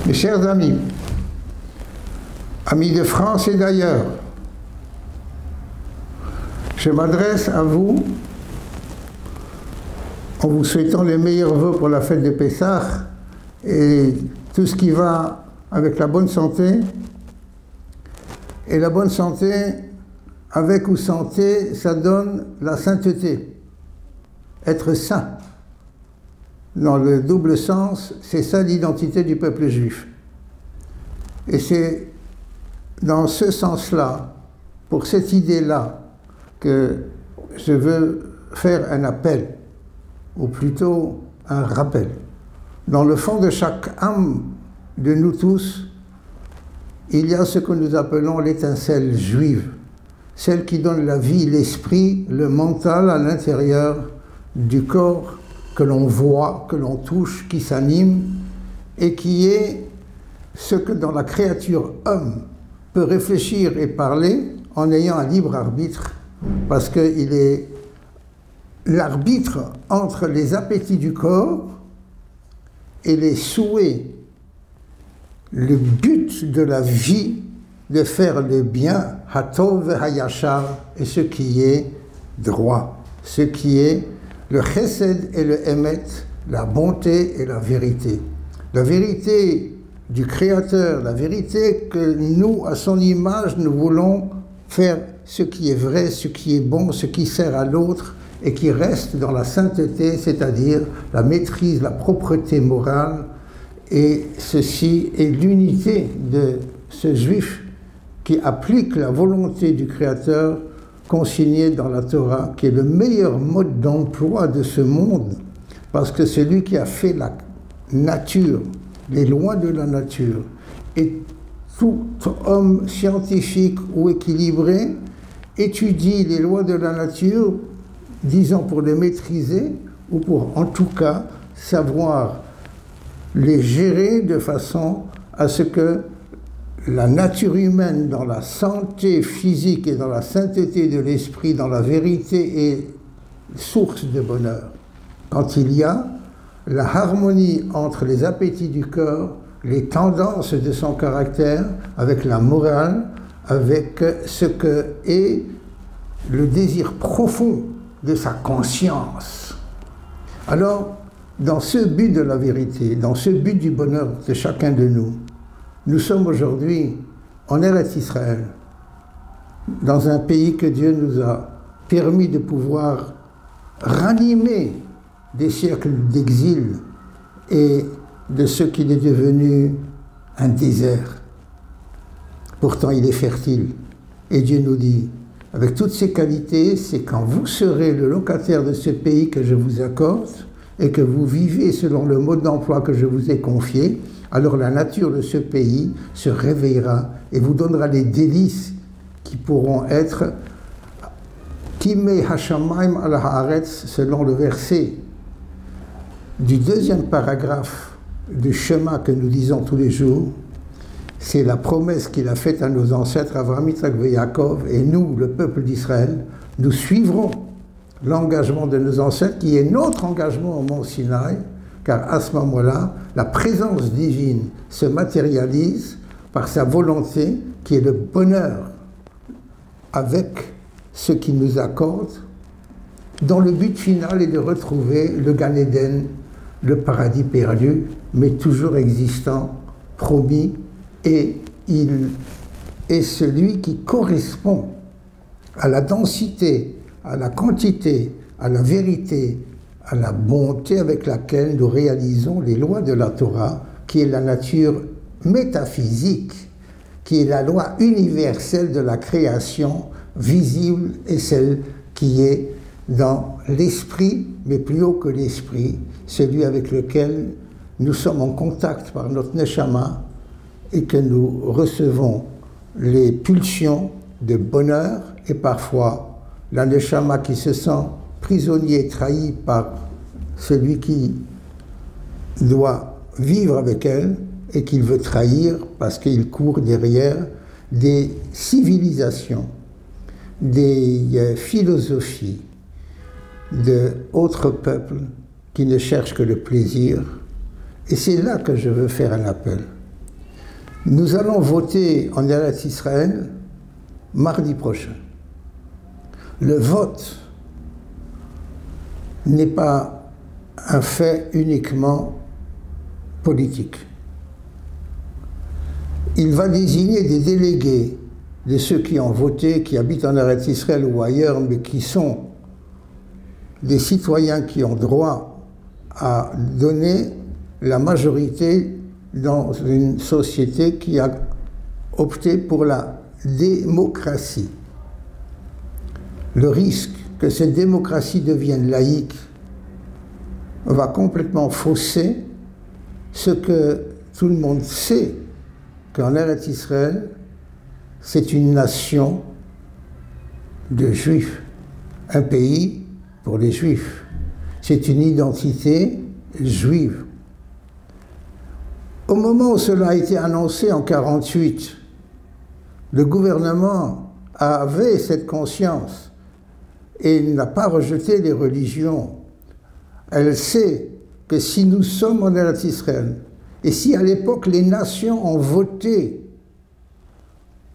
Mes chers amis, amis de France et d'ailleurs, je m'adresse à vous en vous souhaitant les meilleurs vœux pour la fête de Pessah et tout ce qui va avec la bonne santé. Et la bonne santé, avec ou santé, ça donne la sainteté. Être saint, dans le double sens, c'est ça l'identité du peuple juif. Et c'est dans ce sens-là, pour cette idée-là, que je veux faire un appel, ou plutôt un rappel. Dans le fond de chaque âme de nous tous, il y a ce que nous appelons l'étincelle juive, celle qui donne la vie, l'esprit, le mental à l'intérieur du corps que l'on voit, que l'on touche, qui s'anime, et qui est ce que dans la créature homme peut réfléchir et parler en ayant un libre arbitre, parce qu'il est l'arbitre entre les appétits du corps et les souhaits, le but de la vie, de faire le bien, hatov hayashar, et ce qui est droit, ce qui est le chesed et le emet, la bonté et la vérité. La vérité du Créateur, la vérité que nous, à son image, nous voulons faire ce qui est vrai, ce qui est bon, ce qui sert à l'autre et qui reste dans la sainteté, c'est-à-dire la maîtrise, la propreté morale. Et ceci est l'unité de ce juif qui applique la volonté du Créateur consignée dans la Torah, qui est le meilleur mode d'emploi de ce monde, parce que c'est lui qui a fait la nature, les lois de la nature. Et tout homme scientifique ou équilibré étudie les lois de la nature, disons pour les maîtriser, ou pour en tout cas savoir les gérer de façon à ce que la nature humaine, dans la santé physique et dans la sainteté de l'esprit, dans la vérité, est source de bonheur. Quand il y a la harmonie entre les appétits du corps, les tendances de son caractère, avec la morale, avec ce que est le désir profond de sa conscience. Alors, dans ce but de la vérité, dans ce but du bonheur de chacun de nous, nous sommes aujourd'hui en Eretz Israël, dans un pays que Dieu nous a permis de pouvoir ranimer des siècles d'exil et de ce qu'il est devenu un désert. Pourtant, il est fertile. Et Dieu nous dit, avec toutes ces qualités, c'est quand vous serez le locataire de ce pays que je vous accorde et que vous vivez selon le mode d'emploi que je vous ai confié, alors la nature de ce pays se réveillera et vous donnera les délices qui pourront être Kimei Hashamayim al Haaretz, selon le verset du deuxième paragraphe du chemin que nous lisons tous les jours. C'est la promesse qu'il a faite à nos ancêtres, Avraham, Yitzhak et Yaakov, et nous, le peuple d'Israël, nous suivrons l'engagement de nos ancêtres, qui est notre engagement au mont Sinaï, car à ce moment-là, la présence divine se matérialise par sa volonté, qui est le bonheur avec ce qu'il nous accorde, dont le but final est de retrouver le Gan Eden, le paradis perdu, mais toujours existant, promis, et il est celui qui correspond à la densité, à la quantité, à la vérité, à la bonté avec laquelle nous réalisons les lois de la Torah, qui est la nature métaphysique, qui est la loi universelle de la création visible et celle qui est dans l'esprit, mais plus haut que l'esprit, celui avec lequel nous sommes en contact par notre neshama et que nous recevons les pulsions de bonheur et parfois la neshama qui se sent prisonnier, trahi par celui qui doit vivre avec elle et qu'il veut trahir parce qu'il court derrière des civilisations, des philosophies d'autres peuples qui ne cherchent que le plaisir. Et c'est là que je veux faire un appel. Nous allons voter en Eretz Israël mardi prochain. Le vote n'est pas un fait uniquement politique. Il va désigner des délégués de ceux qui ont voté, qui habitent en Eretz Israël ou ailleurs, mais qui sont des citoyens qui ont droit à donner la majorité dans une société qui a opté pour la démocratie. Le risque que cette démocratie devienne laïque va complètement fausser ce que tout le monde sait, qu'en Eretz Israël, c'est une nation de juifs, un pays pour les juifs. C'est une identité juive. Au moment où cela a été annoncé en 1948, le gouvernement avait cette conscience et n'a pas rejeté les religions. Elle sait que si nous sommes en Eretz Israël, et si à l'époque les nations ont voté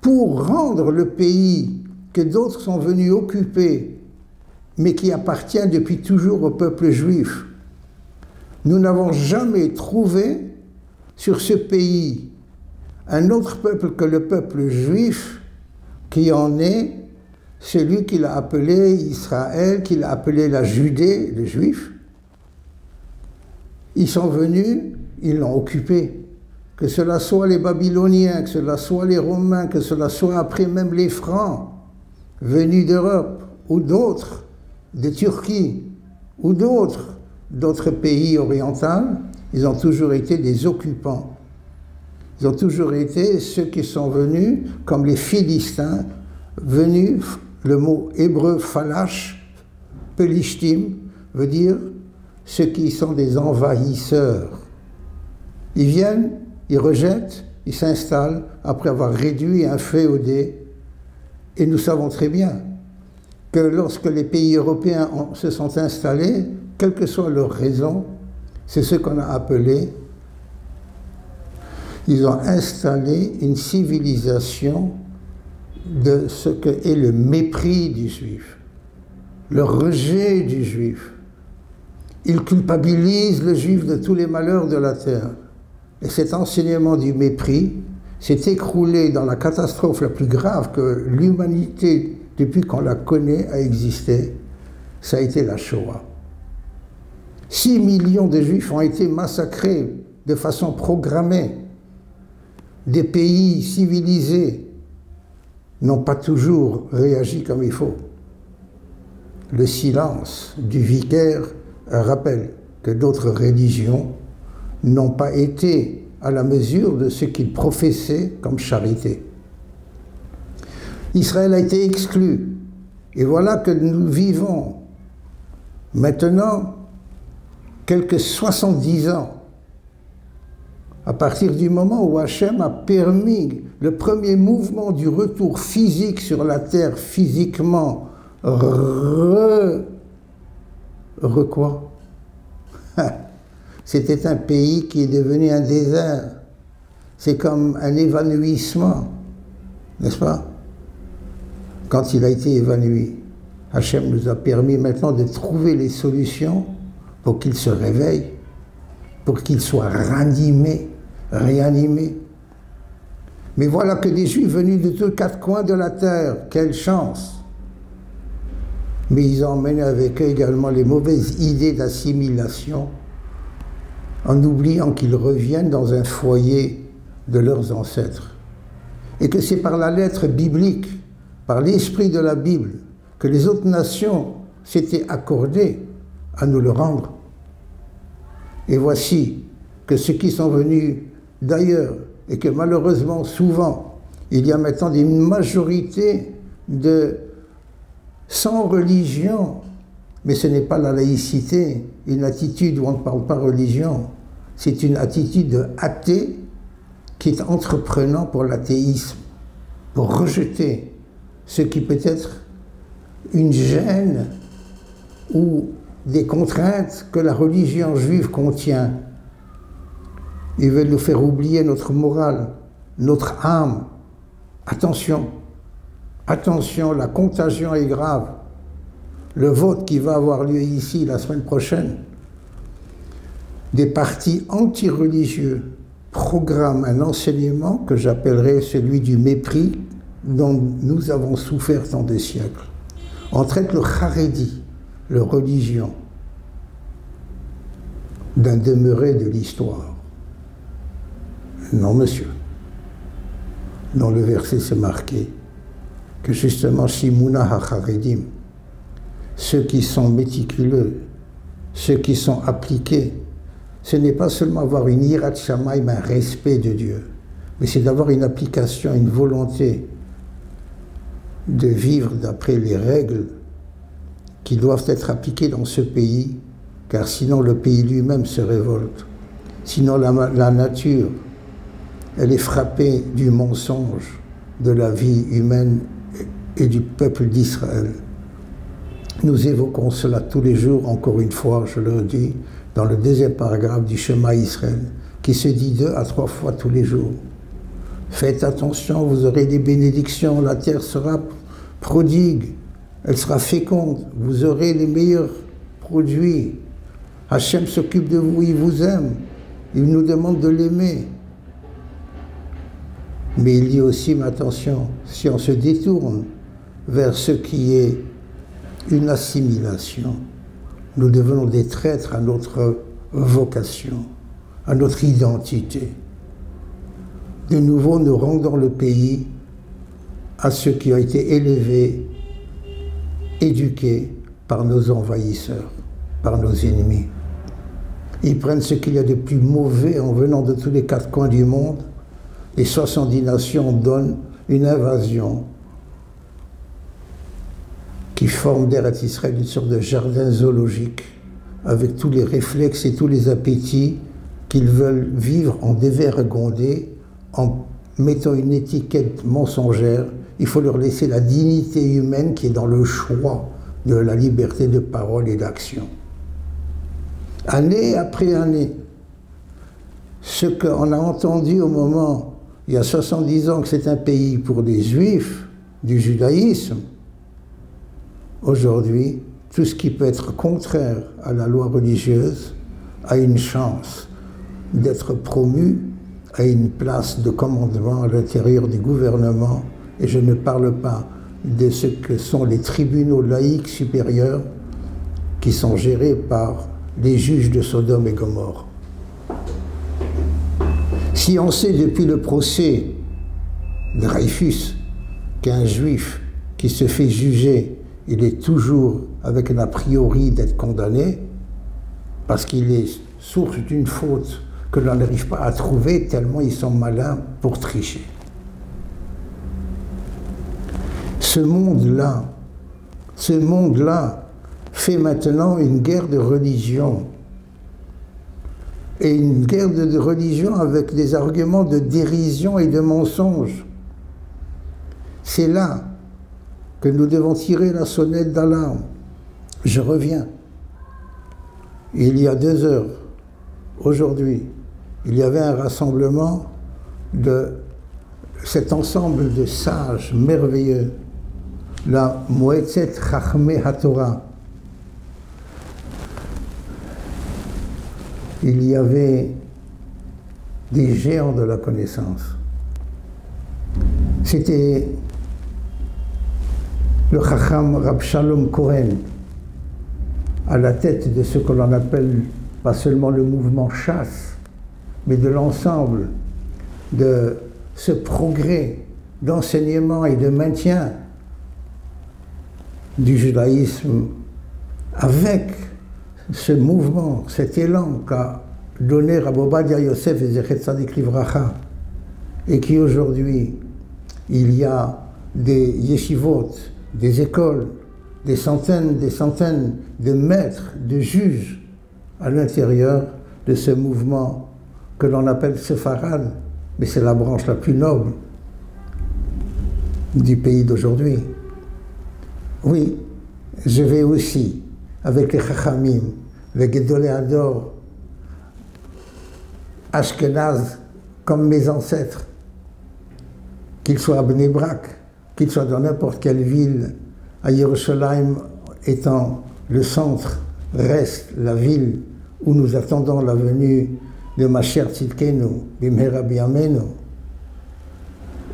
pour rendre le pays que d'autres sont venus occuper, mais qui appartient depuis toujours au peuple juif, nous n'avons jamais trouvé sur ce pays un autre peuple que le peuple juif qui en est celui qu'il a appelé Israël, qu'il a appelé la Judée, les Juifs. Ils sont venus, ils l'ont occupé. Que cela soit les Babyloniens, que cela soit les Romains, que cela soit après même les Francs venus d'Europe, ou d'autres, de Turquie, ou d'autres pays orientaux, ils ont toujours été des occupants. Ils ont toujours été ceux qui sont venus, comme les Philistins, venus, le mot hébreu falash, pelishtim, veut dire ceux qui sont des envahisseurs. Ils viennent, ils rejettent, ils s'installent après avoir réduit un féodé. Et nous savons très bien que lorsque les pays européens se sont installés, quelle que soit leur raison, c'est ce qu'on a appelé, ils ont installé une civilisation de ce qu'est le mépris du juif, le rejet du juif. Ils culpabilisent le juif de tous les malheurs de la terre. Et cet enseignement du mépris s'est écroulé dans la catastrophe la plus grave que l'humanité, depuis qu'on la connaît, a existé. Ça a été la Shoah. 6 millions de juifs ont été massacrés de façon programmée. Des pays civilisés n'ont pas toujours réagi comme il faut. Le silence du vicaire rappelle que d'autres religions n'ont pas été à la mesure de ce qu'ils professaient comme charité. Israël a été exclu. Et voilà que nous vivons maintenant quelques 70 ans à partir du moment où Hachem a permis le premier mouvement du retour physique sur la terre, physiquement, quoi? C'était un pays qui est devenu un désert. C'est comme un évanouissement, n'est-ce pas? Quand il a été évanoui, Hachem nous a permis maintenant de trouver les solutions pour qu'il se réveille, pour qu'il soit ranimé, réanimé. Mais voilà que des Juifs venus de tous 4 coins de la terre, quelle chance! Mais ils ont emmené avec eux également les mauvaises idées d'assimilation, en oubliant qu'ils reviennent dans un foyer de leurs ancêtres. Et que c'est par la lettre biblique, par l'esprit de la Bible, que les autres nations s'étaient accordées à nous le rendre. Et voici que ceux qui sont venus d'ailleurs, et que malheureusement souvent, il y a maintenant une majorité de sans religion, mais ce n'est pas la laïcité, une attitude où on ne parle pas religion, c'est une attitude de athée qui est entreprenant pour l'athéisme, pour rejeter ce qui peut être une gêne ou des contraintes que la religion juive contient. Ils veulent nous faire oublier notre morale, notre âme. Attention, attention, la contagion est grave. Le vote qui va avoir lieu ici la semaine prochaine, des partis anti-religieux programment un enseignement que j'appellerais celui du mépris dont nous avons souffert tant de siècles. On traite le Haredi, le religion, d'un demeuré de l'histoire. Non, monsieur. Dans le verset, c'est marqué que justement, Shimuna ha-Haredim, ceux qui sont méticuleux, ceux qui sont appliqués, ce n'est pas seulement avoir une hirat shamaim, un respect de Dieu, mais c'est d'avoir une application, une volonté de vivre d'après les règles qui doivent être appliquées dans ce pays, car sinon le pays lui-même se révolte. Sinon la nature, elle est frappée du mensonge de la vie humaine et du peuple d'Israël. Nous évoquons cela tous les jours, encore une fois, je le dis, dans le deuxième paragraphe du Shema Israël, qui se dit 2 à 3 fois tous les jours. Faites attention, vous aurez des bénédictions, la terre sera prodigue, elle sera féconde, vous aurez les meilleurs produits. Hachem s'occupe de vous, il vous aime, il nous demande de l'aimer. Mais il dit aussi, mais attention, si on se détourne vers ce qui est une assimilation, nous devenons des traîtres à notre vocation, à notre identité. De nouveau, nous rendons le pays à ceux qui ont été élevés, éduqués par nos envahisseurs, par nos ennemis. Ils prennent ce qu'il y a de plus mauvais en venant de tous les 4 coins du monde. Les 70 nations donnent une invasion qui forme d'Eretz Israël une sorte de jardin zoologique avec tous les réflexes et tous les appétits qu'ils veulent vivre en dévergondé, en mettant une étiquette mensongère. Il faut leur laisser la dignité humaine qui est dans le choix de la liberté de parole et d'action. Année après année, ce qu'on a entendu au moment, il y a 70 ans, que c'est un pays pour les juifs, du judaïsme, aujourd'hui, tout ce qui peut être contraire à la loi religieuse a une chance d'être promu à une place de commandement à l'intérieur du gouvernement. Et je ne parle pas de ce que sont les tribunaux laïcs supérieurs qui sont gérés par les juges de Sodome et Gomorrhe. Si on sait depuis le procès de Dreyfus qu'un juif qui se fait juger, il est toujours avec un a priori d'être condamné, parce qu'il est source d'une faute que l'on n'arrive pas à trouver tellement ils sont malins pour tricher. Ce monde-là fait maintenant une guerre de religion. Et une guerre de religion avec des arguments de dérision et de mensonge. C'est là que nous devons tirer la sonnette d'alarme. Je reviens. Il y a 2 heures, aujourd'hui, il y avait un rassemblement de cet ensemble de sages merveilleux, la Moetzet Chachmei HaTorah. Il y avait des géants de la connaissance. C'était le Chacham Rab Shalom Cohen, à la tête de ce que l'on appelle pas seulement le mouvement chasse, mais de l'ensemble de ce progrès d'enseignement et de maintien du judaïsme avec ce mouvement, cet élan qu'a donné Rabbi Ovadia Yosef et Zechet Tzadik Livracha, et qui aujourd'hui, il y a des yeshivot, des écoles, des centaines de maîtres, de juges à l'intérieur de ce mouvement que l'on appelle Sepharad, mais c'est la branche la plus noble du pays d'aujourd'hui. Oui, je vais aussi, avec les Chachamim, les Gedolei Hador, Ashkenaz, comme mes ancêtres, qu'il soit à Bnei Brak, qu'il soit dans n'importe quelle ville, à Yerushalayim étant le centre, reste la ville où nous attendons la venue de Mashiach Tzidkenu, Bimhera B'Yameinu,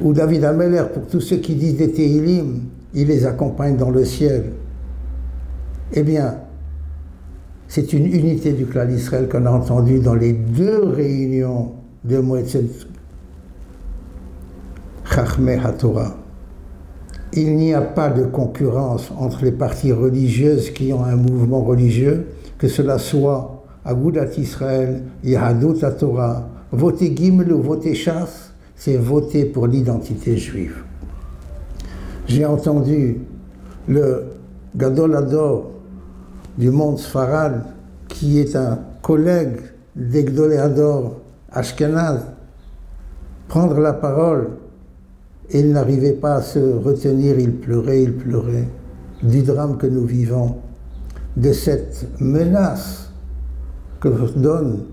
où David Ameller, pour tous ceux qui disent des Tehillim, il les accompagne dans le ciel. Eh bien, c'est une unité du clan d'Israël qu'on a entendue dans les 2 réunions de Moetzet Chachmei HaTorah. Il n'y a pas de concurrence entre les parties religieuses qui ont un mouvement religieux, que cela soit Agudat Israël, Yahadut HaTorah, voter Gimel ou voter Shas, c'est voter pour l'identité juive. J'ai entendu le Gadol Hador du monde Sfarad, qui est un collègue des Gdolei Hador Ashkenaz, prendre la parole, et il n'arrivait pas à se retenir, il pleurait du drame que nous vivons, de cette menace que donnent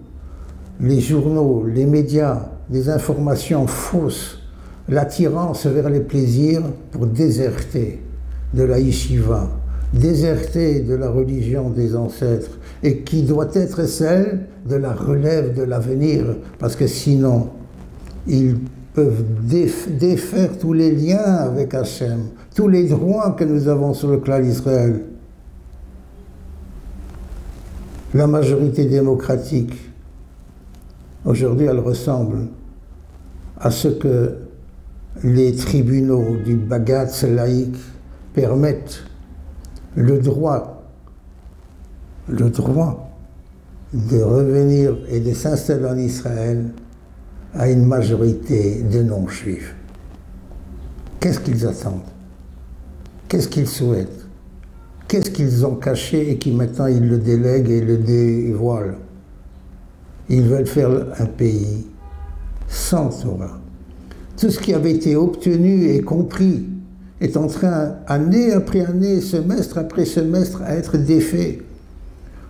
les journaux, les médias, des informations fausses, l'attirance vers les plaisirs pour déserter de la yeshiva, déserter de la religion des ancêtres, et qui doit être celle de la relève de l'avenir, parce que sinon, ils peuvent défaire tous les liens avec Hachem, tous les droits que nous avons sur le clan d'Israël. La majorité démocratique, aujourd'hui, elle ressemble à ce que les tribunaux du Bagatz laïque permettent le droit de revenir et de s'installer en Israël à une majorité de non-juifs. Qu'est-ce qu'ils attendent? Qu'est-ce qu'ils souhaitent? Qu'est-ce qu'ils ont caché et qui maintenant ils le délèguent et le dévoilent? Ils veulent faire un pays sans Torah. Tout ce qui avait été obtenu et compris est en train, année après année, semestre après semestre, à être défait.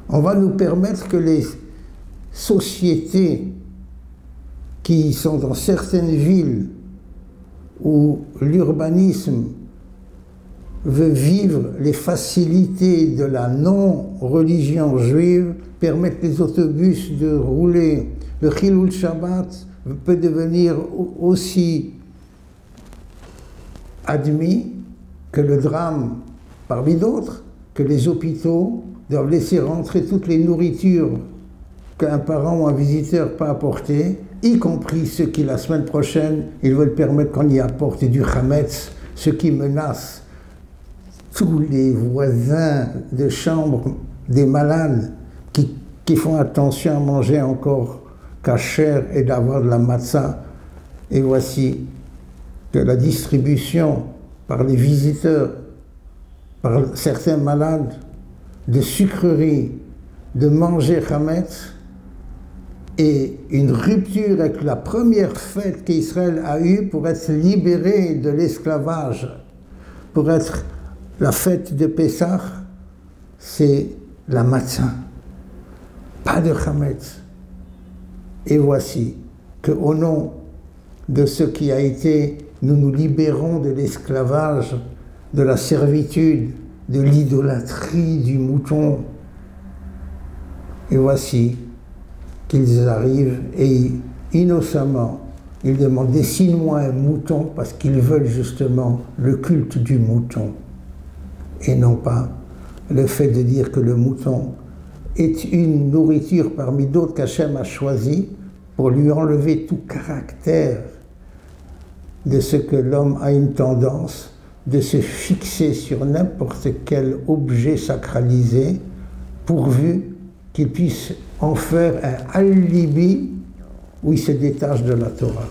On va nous permettre que les sociétés qui sont dans certaines villes où l'urbanisme veut vivre les facilités de la non-religion juive, permettre les autobus de rouler. Le Chilul Shabbat peut devenir aussi admis que le drame parmi d'autres, que les hôpitaux doivent laisser rentrer toutes les nourritures qu'un parent ou un visiteur peut apporter, y compris ceux qui, la semaine prochaine, ils veulent permettre qu'on y apporte du chametz, ce qui menace tous les voisins de chambre des malades qui font attention à manger encore kasher et d'avoir de la matzah. Et voici que la distribution par les visiteurs, par certains malades, de sucreries, de manger chametz, et une rupture avec la première fête qu'Israël a eue pour être libéré de l'esclavage, pour être la fête de Pessah, c'est la matzah, pas de chametz. Et voici qu'au nom de ce qui a été, nous nous libérons de l'esclavage, de la servitude, de l'idolâtrie du mouton. Et voici qu'ils arrivent et innocemment, ils demandent dessine-moi un mouton parce qu'ils veulent justement le culte du mouton et non pas le fait de dire que le mouton est une nourriture parmi d'autres qu'Hachem a choisi pour lui enlever tout caractère de ce que l'homme a une tendance de se fixer sur n'importe quel objet sacralisé pourvu qu'il puisse en faire un alibi où il se détache de la Torah.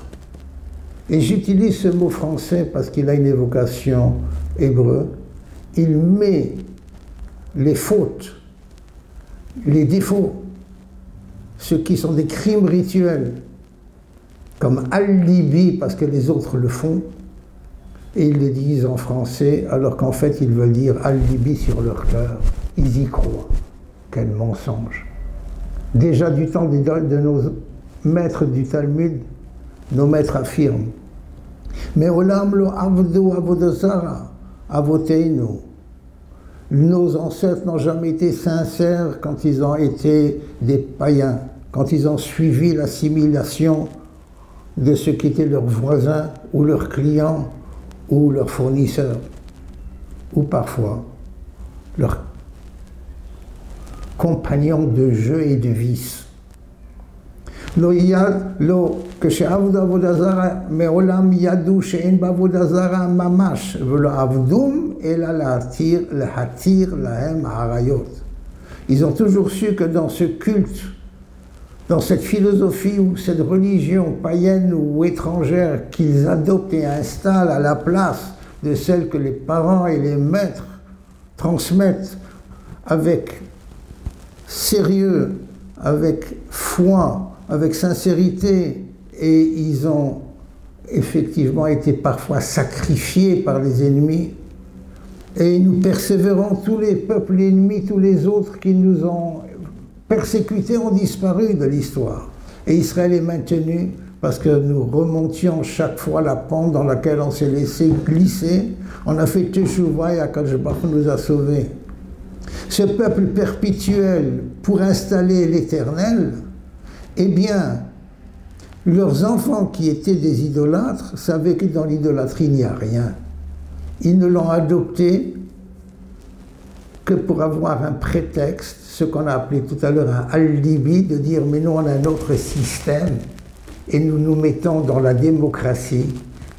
Et j'utilise ce mot français parce qu'il a une évocation hébreu. Il met les fautes, les défauts, ceux qui sont des crimes rituels, comme alibi parce que les autres le font, et ils le disent en français alors qu'en fait ils veulent dire alibi sur leur cœur. Ils y croient. Quel mensonge. Déjà du temps de nos maîtres du Talmud, nos maîtres affirment Mais olam lo avdu avodazara, avoteinu. Nos ancêtres n'ont jamais été sincères quand ils ont été des païens, quand ils ont suivi l'assimilation de ce qui était leurs voisins ou leurs clients ou leurs fournisseurs, ou parfois leurs compagnons de jeu et de vice. Lo כשעבדו עבודה זרה מעולם ידעו שאין בעבודה זרה ממש ולא עבדום אלא להתיר להם עריות. Ils ont toujours su que dans ce culte, dans cette philosophie ou cette religion païenne ou étrangère qu'ils adoptent et installent à la place de celle que les parents et les maîtres transmettent avec sérieux, avec foi, avec sincérité, et ils ont effectivement été parfois sacrifiés par les ennemis, et nous persévérons, tous les peuples ennemis, tous les autres qui nous ont persécutés ont disparu de l'histoire. Et Israël est maintenu parce que nous remontions chaque fois la pente dans laquelle on s'est laissé glisser. On a fait Teshuvah et Akadosh Baruch Hu nous a sauvés. Ce peuple perpétuel pour installer l'Éternel, eh bien, leurs enfants qui étaient des idolâtres savaient que dans l'idolâtrie il n'y a rien. Ils ne l'ont adopté que pour avoir un prétexte, ce qu'on a appelé tout à l'heure un alibi, de dire mais nous on a un autre système et nous nous mettons dans la démocratie.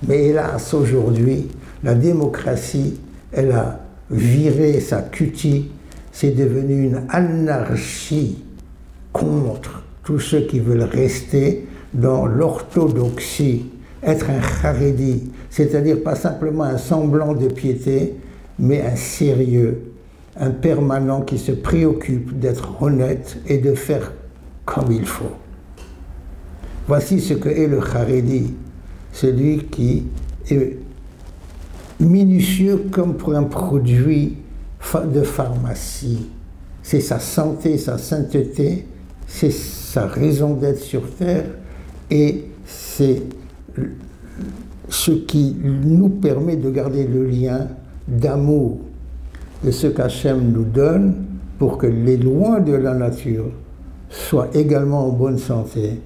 Mais hélas aujourd'hui, la démocratie, elle a viré sa cutie, c'est devenu une anarchie contre tous ceux qui veulent rester dans l'orthodoxie, être un charedi, c'est-à-dire pas simplement un semblant de piété, mais un sérieux, un permanent qui se préoccupe d'être honnête et de faire comme il faut. Voici ce que est le charedi, celui qui est minutieux comme pour un produit de pharmacie. C'est sa santé, sa sainteté, c'est sa raison d'être sur terre, et c'est ce qui nous permet de garder le lien d'amour de ce qu'Hachem nous donne pour que les lois de la nature soient également en bonne santé,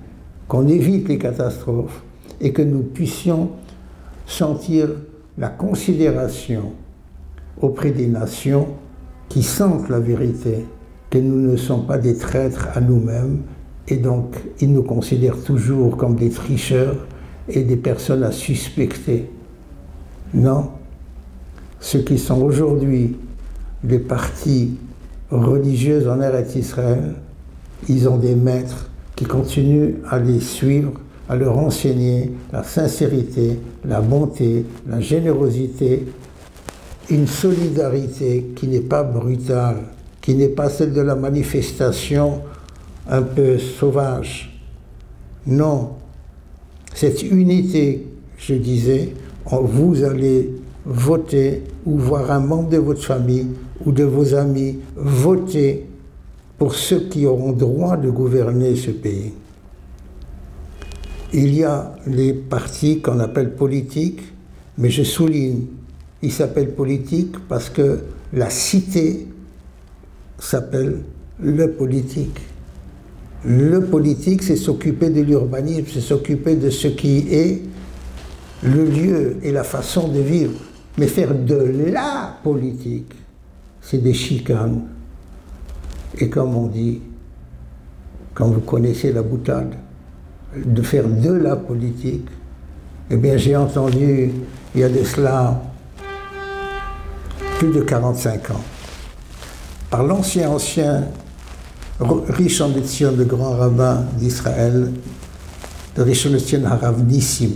qu'on évite les catastrophes et que nous puissions sentir la considération auprès des nations qui sentent la vérité, que nous ne sommes pas des traîtres à nous-mêmes, et donc ils nous considèrent toujours comme des tricheurs et des personnes à suspecter. Non, ceux qui sont aujourd'hui des partis religieux en Eretz Israël, ils ont des maîtres qui continuent à les suivre, à leur enseigner la sincérité, la bonté, la générosité, une solidarité qui n'est pas brutale, qui n'est pas celle de la manifestation un peu sauvage. Non, cette unité, je disais, vous allez voter ou voir un membre de votre famille ou de vos amis voter pour ceux qui auront droit de gouverner ce pays. Il y a les partis qu'on appelle politiques, mais je souligne, ils s'appellent politiques parce que la cité s'appelle le politique. Le politique, c'est s'occuper de l'urbanisme, c'est s'occuper de ce qui est le lieu et la façon de vivre. Mais faire de la politique, c'est des chicanes. Et comme on dit, quand vous connaissez la boutade, de faire de la politique, eh bien j'ai entendu, il y a de cela plus de 45 ans, par l'ancien Rishon LeZion, le grand rabbin d'Israël, de Rishon LeZion Harav Nissim.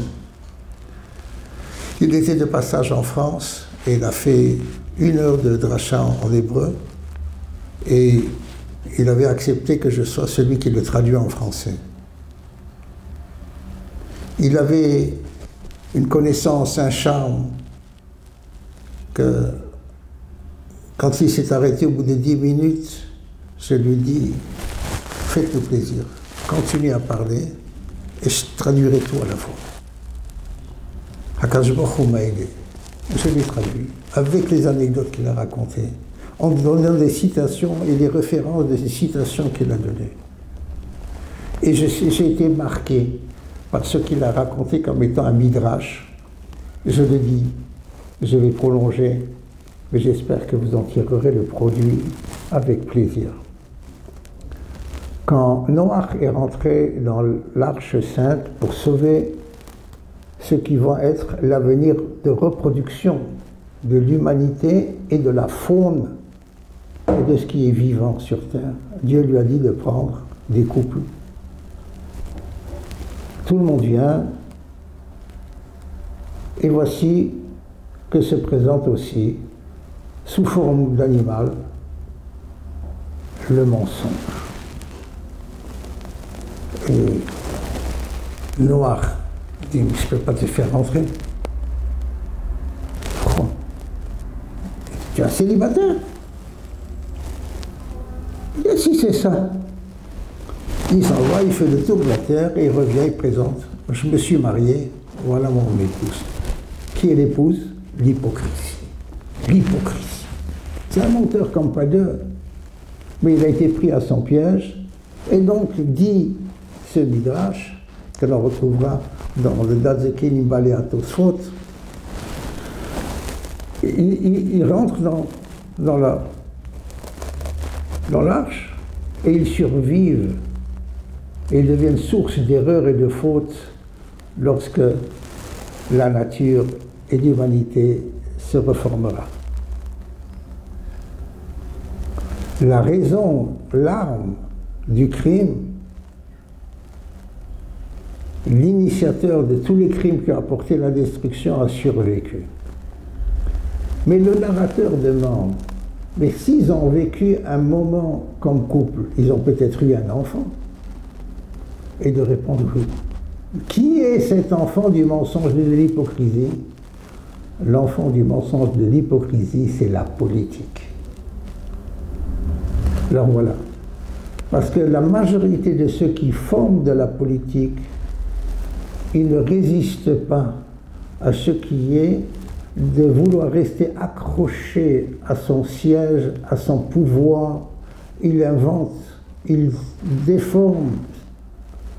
Il était de passage en France et il a fait 1 heure de dracha en hébreu et il avait accepté que je sois celui qui le traduit en français. Il avait une connaissance, un charme que quand il s'est arrêté au bout de 10 minutes, je lui dis, faites-nous plaisir, continuez à parler et je traduirai tout à la fois. Akadosh Baruch Hu m'a aidé. Je l'ai traduit, avec les anecdotes qu'il a racontées, en donnant des citations et les références des citations qu'il a données. Et j'ai été marqué par ce qu'il a raconté comme étant un midrash. Je le dis, je vais prolonger, mais j'espère que vous en tirerez le produit avec plaisir. Quand Noach est rentré dans l'Arche sainte pour sauver ce qui va être l'avenir de reproduction de l'humanité et de la faune et de ce qui est vivant sur Terre, Dieu lui a dit de prendre des couples. Tout le monde vient, et voici que se présente aussi, sous forme d'animal, le mensonge. Et Noach dit, je ne peux pas te faire rentrer. Pourquoi? Tu es un célibataire. Et si c'est ça, il s'en va, il fait le tour de la terre et il revient, il présente. Je me suis marié, voilà mon épouse. Qui est l'épouse? L'hypocrisie. L'hypocrisie. C'est un menteur comme pas deux. Mais il a été pris à son piège. Et donc, dit ce midrash, que l'on retrouvera dans le Dazekin Imbale à Tosfot, il rentre dans l'arche et ils survivent et ils deviennent source d'erreurs et de fautes lorsque la nature et l'humanité se reformera. La raison, l'arme du crime, l'initiateur de tous les crimes qui ont apporté la destruction a survécu. Mais le narrateur demande, mais s'ils ont vécu un moment comme couple, ils ont peut-être eu un enfant? Et de répondre oui. Qui est cet enfant du mensonge de l'hypocrisie? L'enfant du mensonge de l'hypocrisie, c'est la politique. Alors voilà. Parce que la majorité de ceux qui font de la politique, ils ne résistent pas à ce qui est de vouloir rester accroché à son siège, à son pouvoir. Il invente, il déforme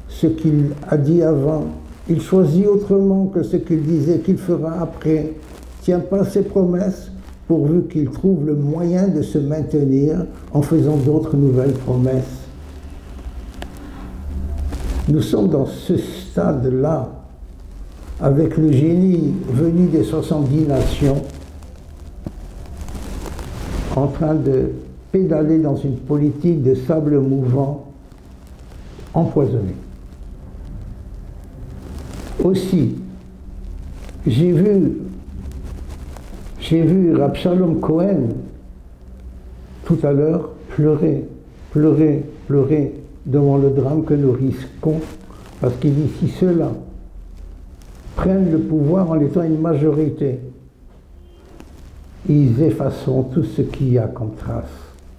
ce qu'il a dit avant. Il choisit autrement que ce qu'il disait qu'il fera après. Tient pas ses promesses pourvu qu'il trouve le moyen de se maintenir en faisant d'autres nouvelles promesses. Nous sommes dans ce stade-là, avec le génie venu des 70 nations, en train de pédaler dans une politique de sable mouvant empoisonné. Aussi, j'ai vu Rab Shalom Cohen tout à l'heure pleurer devant le drame que nous risquons, parce qu'il dit si ceux-là prennent le pouvoir en étant une majorité, ils effaceront tout ce qu'il y a comme trace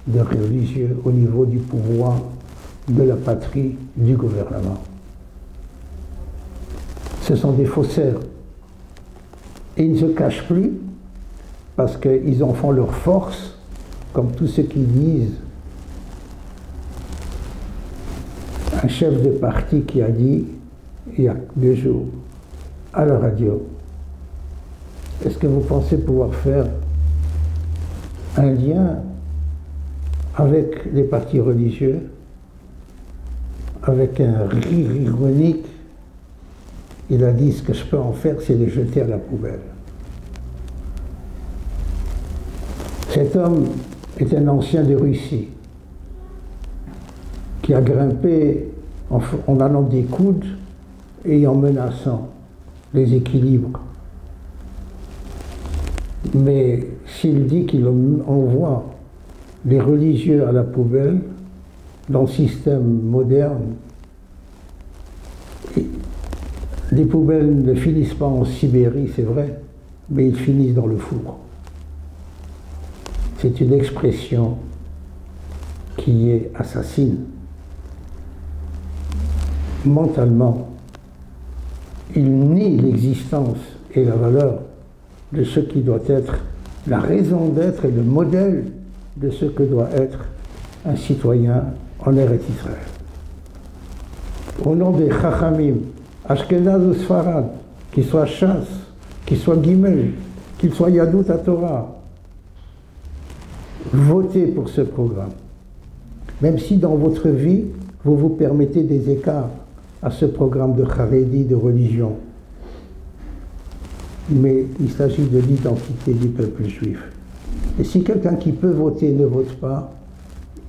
de religieux au niveau du pouvoir, de la patrie, du gouvernement. Ce sont des faussaires. Et ils ne se cachent plus parce qu'ils en font leur force, comme tous ceux qui disent. Un chef de parti qui a dit, il y a 2 jours, à la radio, est-ce que vous pensez pouvoir faire un lien avec les partis religieux, avec un rire ironique? Il a dit, ce que je peux en faire, c'est les jeter à la poubelle. Cet homme est un ancien de Russie qui a grimpé en allant des coudes et en menaçant les équilibres. Mais s'il dit qu'il envoie les religieux à la poubelle, dans le système moderne, les poubelles ne finissent pas en Sibérie, c'est vrai, mais ils finissent dans le four. C'est une expression qui est assassine. Mentalement, il nie l'existence et la valeur de ce qui doit être la raison d'être et le modèle de ce que doit être un citoyen en Eretz Israël. Au nom des Chachamim, Ashkenaz ou Sfarad, qu'il soit Shas, qu'il soit Gimel, qu'il soit Yadut HaTorah, votez pour ce programme. Même si dans votre vie, vous vous permettez des écarts à ce programme de Haredi, de religion. Mais il s'agit de l'identité du peuple juif. Et si quelqu'un qui peut voter ne vote pas,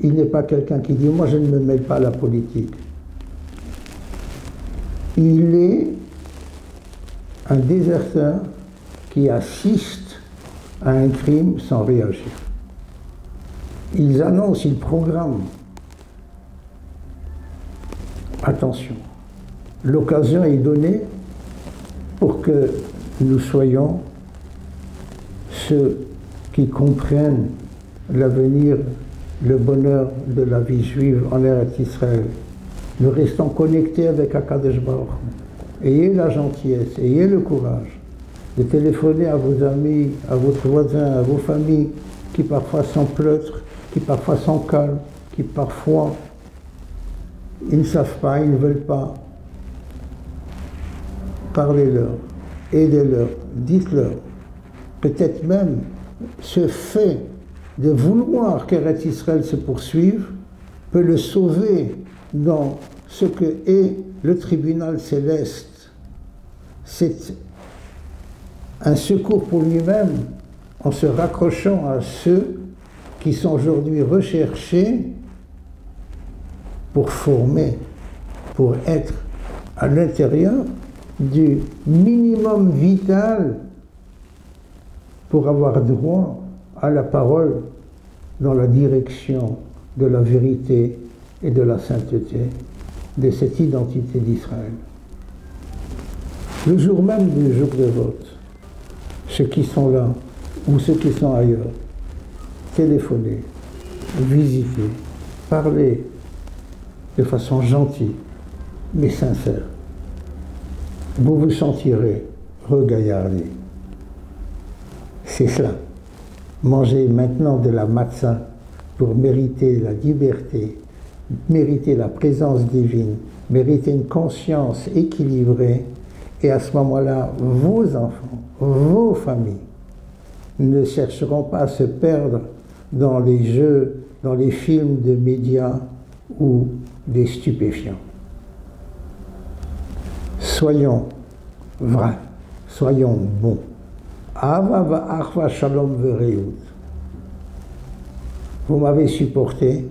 il n'est pas quelqu'un qui dit « moi je ne me mêle pas à la politique ». Il est un déserteur qui assiste à un crime sans réagir. Ils annoncent, ils programment. Attention, l'occasion est donnée pour que nous soyons ceux qui comprennent l'avenir, le bonheur de la vie juive en Eretz Israël. Nous restons connectés avec Akadosh Baruch Hu. Ayez la gentillesse, ayez le courage de téléphoner à vos amis, à votre voisin, à vos familles qui parfois s'empleutrent, qui parfois sont calmes, qui parfois ils ne savent pas, ils ne veulent pas. Parlez-leur, aidez-leur, dites-leur. Peut-être même ce fait de vouloir qu'Eretz Israël se poursuive peut le sauver dans ce que est le tribunal céleste. C'est un secours pour lui-même en se raccrochant à ceux qui sont aujourd'hui recherchés pour former, pour être à l'intérieur du minimum vital pour avoir droit à la parole dans la direction de la vérité et de la sainteté de cette identité d'Israël. Le jour même du jour de vote, ceux qui sont là ou ceux qui sont ailleurs, téléphonez, visitez, parlez de façon gentille, mais sincère. Vous vous sentirez regaillardi. C'est cela. Mangez maintenant de la matzah pour mériter la liberté, mériter la présence divine, mériter une conscience équilibrée, et à ce moment-là, vos enfants, vos familles ne chercheront pas à se perdre dans les jeux, dans les films de médias ou des stupéfiants. Soyons vrais, soyons bons. Ava va'achva shalom vereut. Vous m'avez supporté,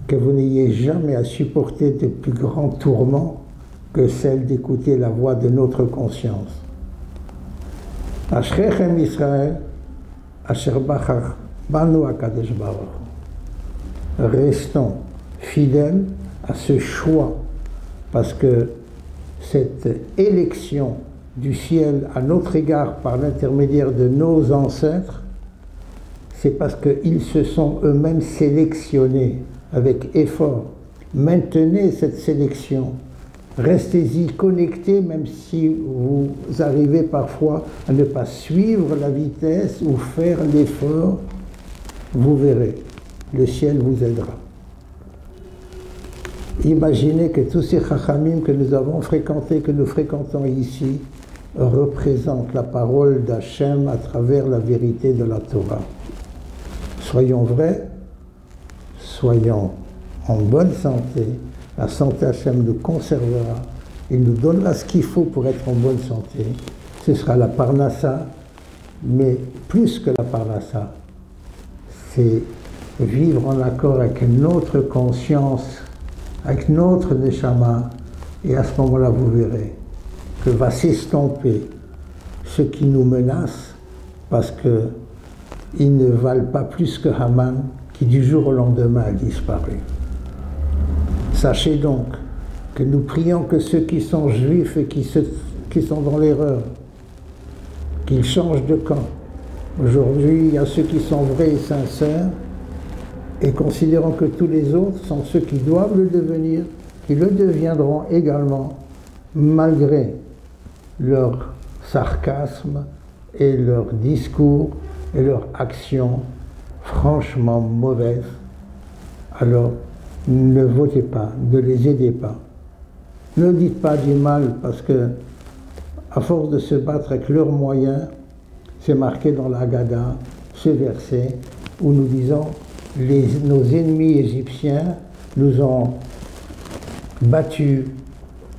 que vous n'ayez jamais à supporter de plus grands tourments que celle d'écouter la voix de notre conscience. Ashrechem Israël, asher bachar banu HaKadosh Baruch Hu. Restons fidèles à ce choix, parce que cette élection du ciel à notre égard par l'intermédiaire de nos ancêtres, c'est parce qu'ils se sont eux-mêmes sélectionnés avec effort. Maintenez cette sélection. Restez-y connectés, même si vous arrivez parfois à ne pas suivre la vitesse ou faire l'effort. Vous verrez, le ciel vous aidera. Imaginez que tous ces chachamim que nous avons fréquentés, que nous fréquentons ici, représentent la parole d'Hachem à travers la vérité de la Torah. Soyons vrais, soyons en bonne santé. La santé Hachem nous conservera, il nous donnera ce qu'il faut pour être en bonne santé. Ce sera la parnassa, mais plus que la parnassa, c'est vivre en accord avec notre conscience, avec notre neshama, et à ce moment-là, vous verrez que va s'estomper ce qui nous menace, parce qu'ils ne valent pas plus que Haman, qui du jour au lendemain a disparu. Sachez donc que nous prions que ceux qui sont juifs et qui sont dans l'erreur, qu'ils changent de camp. Aujourd'hui, il y a ceux qui sont vrais et sincères, et considérant que tous les autres sont ceux qui doivent le devenir, qui le deviendront également, malgré leur sarcasme et leur discours et leur action franchement mauvaises, alors ne votez pas, ne les aidez pas. Ne dites pas du mal parce que, à force de se battre avec leurs moyens, c'est marqué dans la Haggadah, ce verset, où nous disons nos ennemis égyptiens nous ont battus,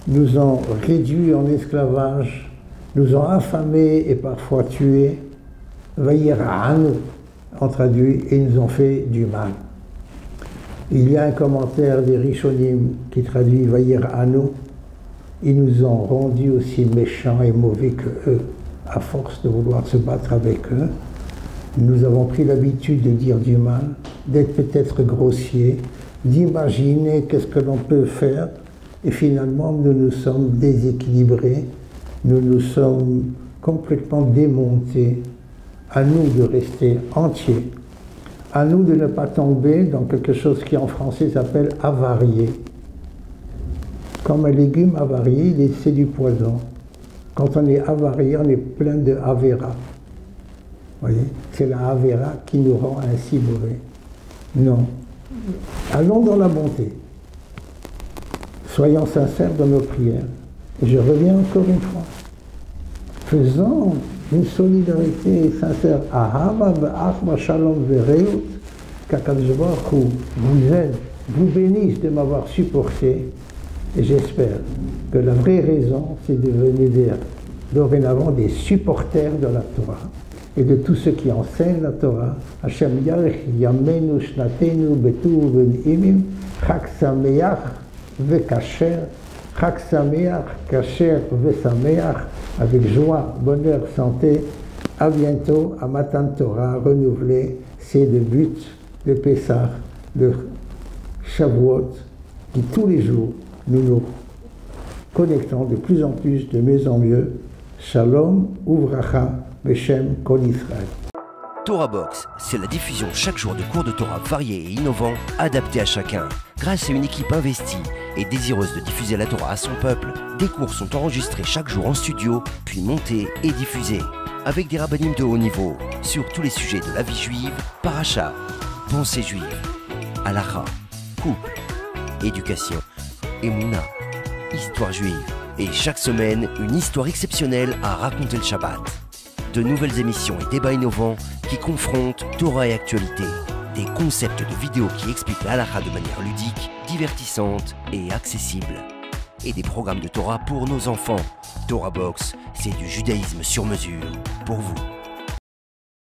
nous ont réduits en esclavage, nous ont affamés et parfois tués, Vayir'anu en traduit, et nous ont fait du mal. Il y a un commentaire des Rishonim qui traduit Vayir'anu, ils nous ont rendus aussi méchants et mauvais que eux, à force de vouloir se battre avec eux. Nous avons pris l'habitude de dire du mal, d'être peut-être grossiers, d'imaginer qu'est-ce que l'on peut faire, et finalement nous nous sommes déséquilibrés, nous nous sommes complètement démontés. À nous de rester entiers, à nous de ne pas tomber dans quelque chose qui en français s'appelle avarié. Comme un légume avarié, c'est du poison. Quand on est avarié, on est plein de avéra. Voyez, c'est la avéra qui nous rend ainsi mauvais. Non. Allons dans la bonté. Soyons sincères dans nos prières. Et je reviens encore une fois. Faisons une solidarité sincère. Ahava ve'achma shalom ve'reut, qu'Akadosh Baruch Hu vous aide, vous bénisse de m'avoir supporté. Et j'espère que la vraie raison, c'est de devenir dorénavant des supporters de la Torah et de tous ceux qui enseignent la Torah. Hashem yarech yamenu shnatenu betuv ve'imim, chag sameach ve'kasher, chag sameach kasher ve'sameach, avec joie, bonheur, santé. À bientôt à Matan Torah renouvelé. C'est le but de Pessah, de Shavuot, qui tous les jours nous nous connectons de plus en plus, de mieux en mieux. Shalom, Uvracha, Beshem, Kol Israël. Torah Box, c'est la diffusion chaque jour de cours de Torah variés et innovants, adaptés à chacun. Grâce à une équipe investie et désireuse de diffuser la Torah à son peuple, des cours sont enregistrés chaque jour en studio, puis montés et diffusés. Avec des rabbinim de haut niveau, sur tous les sujets de la vie juive, paracha, pensée juive, halakha, couple, éducation, Emouna, histoire juive. Et chaque semaine, une histoire exceptionnelle à raconter le Shabbat. De nouvelles émissions et débats innovants qui confrontent Torah et actualité. Des concepts de vidéos qui expliquent la halakha de manière ludique, divertissante et accessible. Et des programmes de Torah pour nos enfants. Torah Box, c'est du judaïsme sur mesure pour vous.